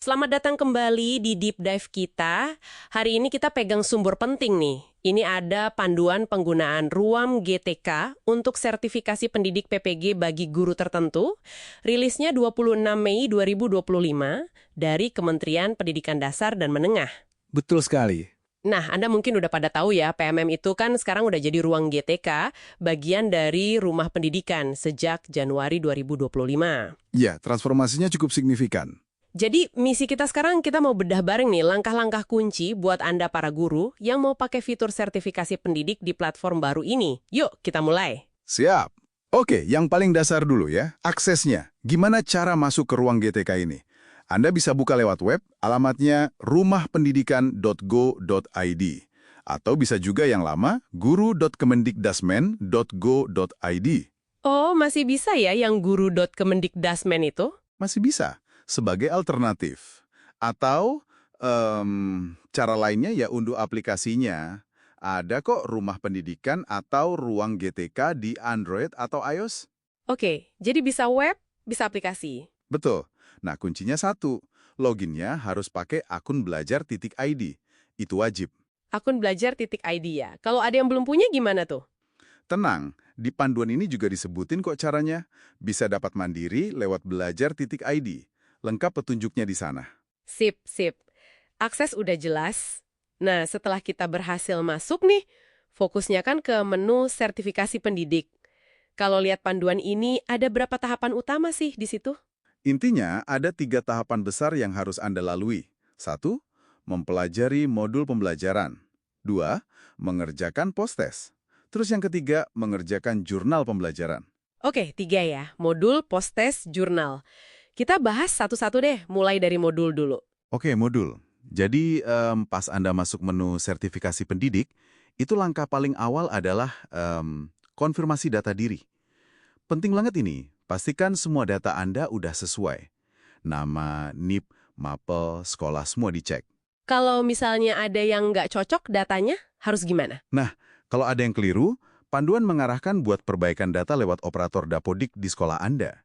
Selamat datang kembali di Deep Dive kita. Hari ini kita pegang sumber penting nih. Ini ada panduan penggunaan ruang GTK untuk sertifikasi pendidik PPG bagi guru tertentu. Rilisnya 26 Mei 2025 dari Kementerian Pendidikan Dasar dan Menengah. Betul sekali. Nah, Anda mungkin udah pada tahu ya, PMM itu kan sekarang udah jadi ruang GTK, bagian dari Rumah Pendidikan sejak Januari 2025. Ya, transformasinya cukup signifikan. Jadi misi kita sekarang kita mau bedah bareng nih langkah-langkah kunci buat Anda para guru yang mau pakai fitur sertifikasi pendidik di platform baru ini. Yuk kita mulai. Siap. Oke, yang paling dasar dulu ya, aksesnya. Gimana cara masuk ke ruang GTK ini? Anda bisa buka lewat web, alamatnya rumahpendidikan.go.id. Atau bisa juga yang lama, guru.kemendikdasmen.go.id. Oh, masih bisa ya yang guru.kemendikdasmen itu? Masih bisa, sebagai alternatif. Atau cara lainnya ya unduh aplikasinya. Ada kok rumah pendidikan atau ruang GTK di Android atau iOS. Oke, jadi bisa web, bisa aplikasi. Betul. Nah, kuncinya satu. Loginnya harus pakai akun belajar.id. Itu wajib. Akun belajar.id ya. Kalau ada yang belum punya gimana tuh? Tenang, di panduan ini juga disebutin kok caranya. Bisa dapat mandiri lewat belajar.id. Lengkap petunjuknya di sana. Sip, sip. Akses udah jelas. Nah, setelah kita berhasil masuk nih, fokusnya kan ke menu sertifikasi pendidik. Kalau lihat panduan ini, ada berapa tahapan utama sih di situ? Intinya, ada 3 tahapan besar yang harus Anda lalui. 1. Mempelajari modul pembelajaran. 2. Mengerjakan post-test. Terus yang ketiga, mengerjakan jurnal pembelajaran. Oke, 3 ya. Modul, post-test, jurnal. Kita bahas satu-satu deh, mulai dari modul dulu. Oke, modul. Jadi, pas Anda masuk menu sertifikasi pendidik, itu langkah paling awal adalah konfirmasi data diri. Penting banget ini, pastikan semua data Anda udah sesuai. Nama, NIP, mapel, sekolah, semua dicek. Kalau misalnya ada yang nggak cocok datanya, harus gimana? Nah, kalau ada yang keliru, panduan mengarahkan buat perbaikan data lewat operator Dapodik di sekolah Anda.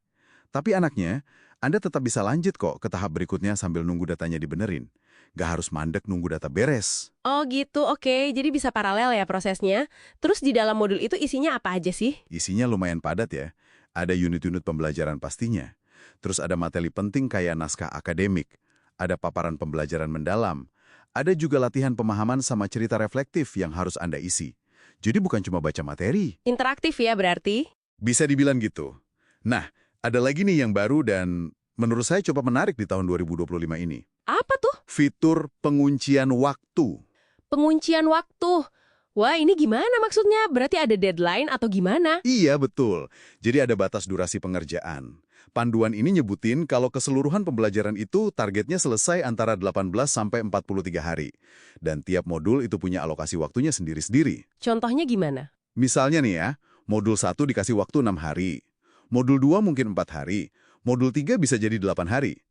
Tapi anaknya, Anda tetap bisa lanjut kok ke tahap berikutnya sambil nunggu datanya dibenerin. Nggak harus mandek nunggu data beres. Oh gitu, oke. Jadi bisa paralel ya prosesnya. Terus di dalam modul itu isinya apa aja sih? Isinya lumayan padat ya. Ada unit-unit pembelajaran pastinya. Terus ada materi penting kayak naskah akademik. Ada paparan pembelajaran mendalam. Ada juga latihan pemahaman sama cerita reflektif yang harus Anda isi. Jadi bukan cuma baca materi. Interaktif ya berarti? Bisa dibilang gitu. Nah, ada lagi nih yang baru dan menurut saya cukup menarik di tahun 2025 ini. Apa tuh? Fitur penguncian waktu. Penguncian waktu. Wah, ini gimana maksudnya? Berarti ada deadline atau gimana? Iya, betul. Jadi ada batas durasi pengerjaan. Panduan ini nyebutin kalau keseluruhan pembelajaran itu targetnya selesai antara 18 sampai 43 hari. Dan tiap modul itu punya alokasi waktunya sendiri-sendiri. Contohnya gimana? Misalnya nih ya, modul 1 dikasih waktu 6 hari. Modul 2 mungkin 4 hari. Modul 3 bisa jadi 8 hari.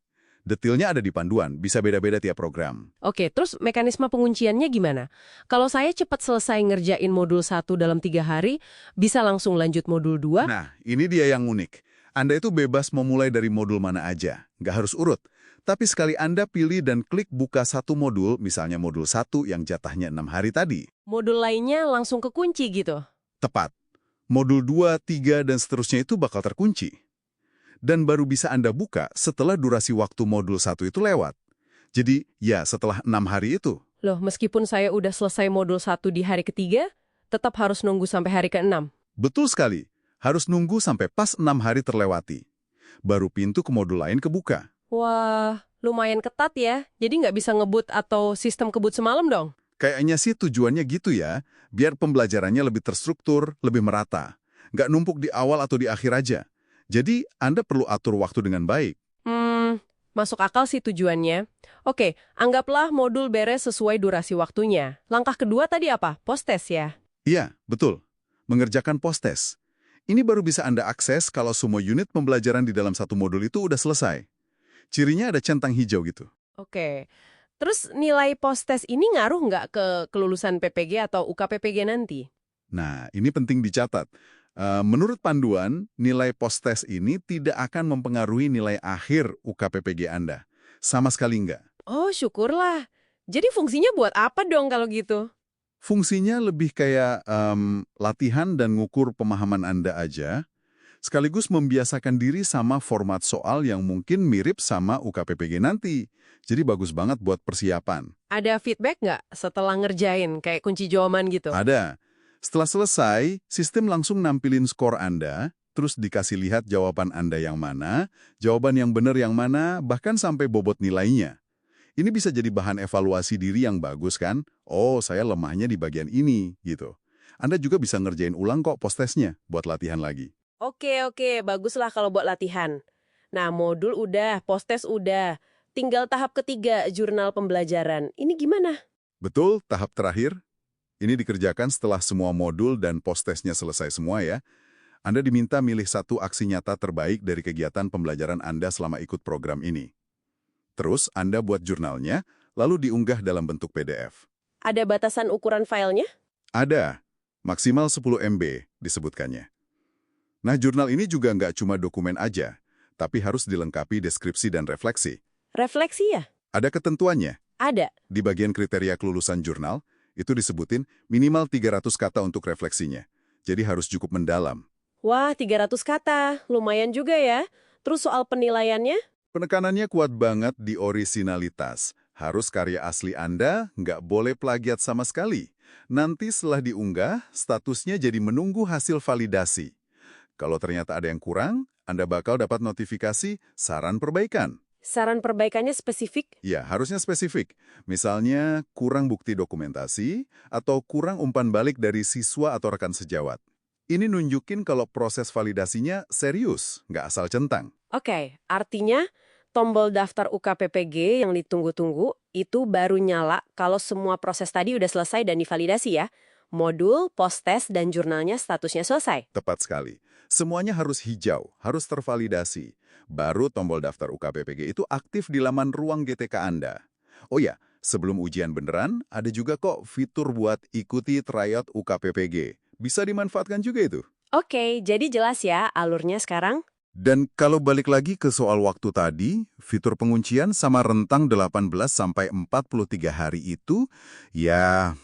Detailnya ada di panduan, bisa beda-beda tiap program. Oke, terus mekanisme pengunciannya gimana? Kalau saya cepat selesai ngerjain modul 1 dalam 3 hari, bisa langsung lanjut modul 2? Nah, ini dia yang unik. Anda itu bebas mau mulai dari modul mana aja, nggak harus urut. Tapi sekali Anda pilih dan klik buka satu modul, misalnya modul 1 yang jatahnya 6 hari tadi. Modul lainnya langsung kekunci gitu? Tepat. Modul 2, 3, dan seterusnya itu bakal terkunci. Dan baru bisa Anda buka setelah durasi waktu modul 1 itu lewat. Jadi, ya setelah 6 hari itu. Loh, meskipun saya udah selesai modul 1 di hari ketiga, tetap harus nunggu sampai hari ke-6? Betul sekali. Harus nunggu sampai pas 6 hari terlewati. Baru pintu ke modul lain kebuka. Wah, lumayan ketat ya. Jadi nggak bisa ngebut atau sistem kebut semalam dong? Kayaknya sih tujuannya gitu ya, biar pembelajarannya lebih terstruktur, lebih merata. Nggak numpuk di awal atau di akhir aja. Jadi, Anda perlu atur waktu dengan baik. Masuk akal sih tujuannya. Oke, anggaplah modul beres sesuai durasi waktunya. Langkah kedua tadi apa? Post-test ya? Iya, betul. Mengerjakan post-test. Ini baru bisa Anda akses kalau semua unit pembelajaran di dalam satu modul itu udah selesai. Cirinya ada centang hijau gitu. Oke. Terus nilai post-test ini ngaruh nggak ke kelulusan PPG atau UKPPG nanti? Nah, ini penting dicatat. Menurut panduan, nilai post-test ini tidak akan mempengaruhi nilai akhir UKPPG Anda. Sama sekali enggak. Oh, syukurlah. Jadi fungsinya buat apa dong kalau gitu? Fungsinya lebih kayak latihan dan ngukur pemahaman Anda aja, sekaligus membiasakan diri sama format soal yang mungkin mirip sama UKPPG nanti. Jadi bagus banget buat persiapan. Ada feedback nggak setelah ngerjain, kayak kunci jawaban gitu? Ada. Setelah selesai, sistem langsung nampilin skor Anda, terus dikasih lihat jawaban Anda yang mana, jawaban yang benar yang mana, bahkan sampai bobot nilainya. Ini bisa jadi bahan evaluasi diri yang bagus kan? Oh, saya lemahnya di bagian ini, gitu. Anda juga bisa ngerjain ulang kok post-testnya buat latihan lagi. Oke, baguslah kalau buat latihan. Nah, modul udah, post-test udah. Tinggal tahap ketiga, jurnal pembelajaran. Ini gimana? Betul, tahap terakhir. Ini dikerjakan setelah semua modul dan post-testnya selesai semua ya. Anda diminta milih satu aksi nyata terbaik dari kegiatan pembelajaran Anda selama ikut program ini. Terus Anda buat jurnalnya, lalu diunggah dalam bentuk PDF. Ada batasan ukuran filenya? Ada, maksimal 10 MB disebutkannya. Nah, jurnal ini juga nggak cuma dokumen aja, tapi harus dilengkapi deskripsi dan refleksi. Refleksi ya? Ada ketentuannya. Ada. Di bagian kriteria kelulusan jurnal, itu disebutin minimal 300 kata untuk refleksinya. Jadi harus cukup mendalam. Wah, 300 kata. Lumayan juga ya. Terus soal penilaiannya? Penekanannya kuat banget di orisinalitas. Harus karya asli Anda, nggak boleh plagiat sama sekali. Nanti setelah diunggah, statusnya jadi menunggu hasil validasi. Kalau ternyata ada yang kurang, Anda bakal dapat notifikasi saran perbaikan. Saran perbaikannya spesifik? Ya, harusnya spesifik. Misalnya, kurang bukti dokumentasi, atau kurang umpan balik dari siswa atau rekan sejawat. Ini nunjukin kalau proses validasinya serius, nggak asal centang. Oke, artinya tombol daftar UKPPG yang ditunggu-tunggu itu baru nyala kalau semua proses tadi udah selesai dan divalidasi ya. Modul, post-test, dan jurnalnya statusnya selesai. Tepat sekali. Semuanya harus hijau, harus tervalidasi. Baru tombol daftar UKPPG itu aktif di laman ruang GTK Anda. Oh ya, sebelum ujian beneran, ada juga kok fitur buat ikuti tryout UKPPG. Bisa dimanfaatkan juga itu. Oke, jadi jelas ya alurnya sekarang? Dan kalau balik lagi ke soal waktu tadi, fitur penguncian sama rentang 18 sampai 43 hari itu, ya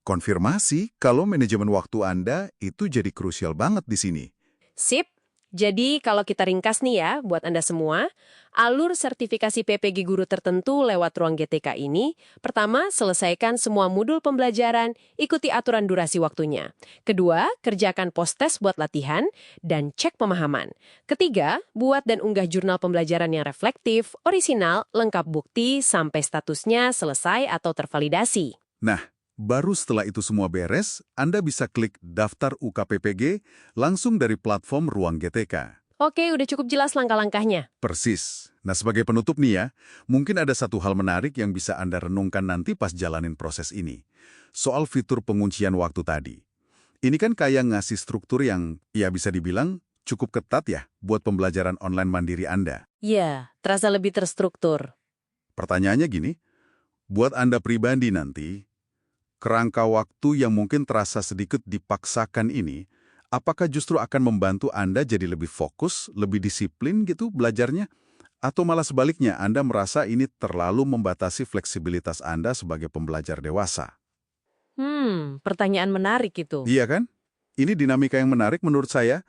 konfirmasi kalau manajemen waktu Anda itu jadi krusial banget di sini. Sip. Jadi kalau kita ringkas nih ya, buat Anda semua, alur sertifikasi PPG guru tertentu lewat ruang GTK ini, pertama, selesaikan semua modul pembelajaran, ikuti aturan durasi waktunya. Kedua, kerjakan post-test buat latihan, dan cek pemahaman. Ketiga, buat dan unggah jurnal pembelajaran yang reflektif, orisinal, lengkap bukti, sampai statusnya selesai atau tervalidasi. Nah, baru setelah itu semua beres, Anda bisa klik daftar UKPPG langsung dari platform Ruang GTK. Oke, udah cukup jelas langkah-langkahnya. Persis. Nah, sebagai penutup nih ya, mungkin ada satu hal menarik yang bisa Anda renungkan nanti pas jalanin proses ini. Soal fitur penguncian waktu tadi. Ini kan kayak ngasih struktur yang, ya bisa dibilang, cukup ketat ya buat pembelajaran online mandiri Anda. Ya, terasa lebih terstruktur. Pertanyaannya gini, buat Anda pribadi nanti, kerangka waktu yang mungkin terasa sedikit dipaksakan ini, apakah justru akan membantu Anda jadi lebih fokus, lebih disiplin gitu belajarnya? Atau malah sebaliknya, Anda merasa ini terlalu membatasi fleksibilitas Anda sebagai pembelajar dewasa? Pertanyaan menarik itu. Iya kan? Ini dinamika yang menarik menurut saya.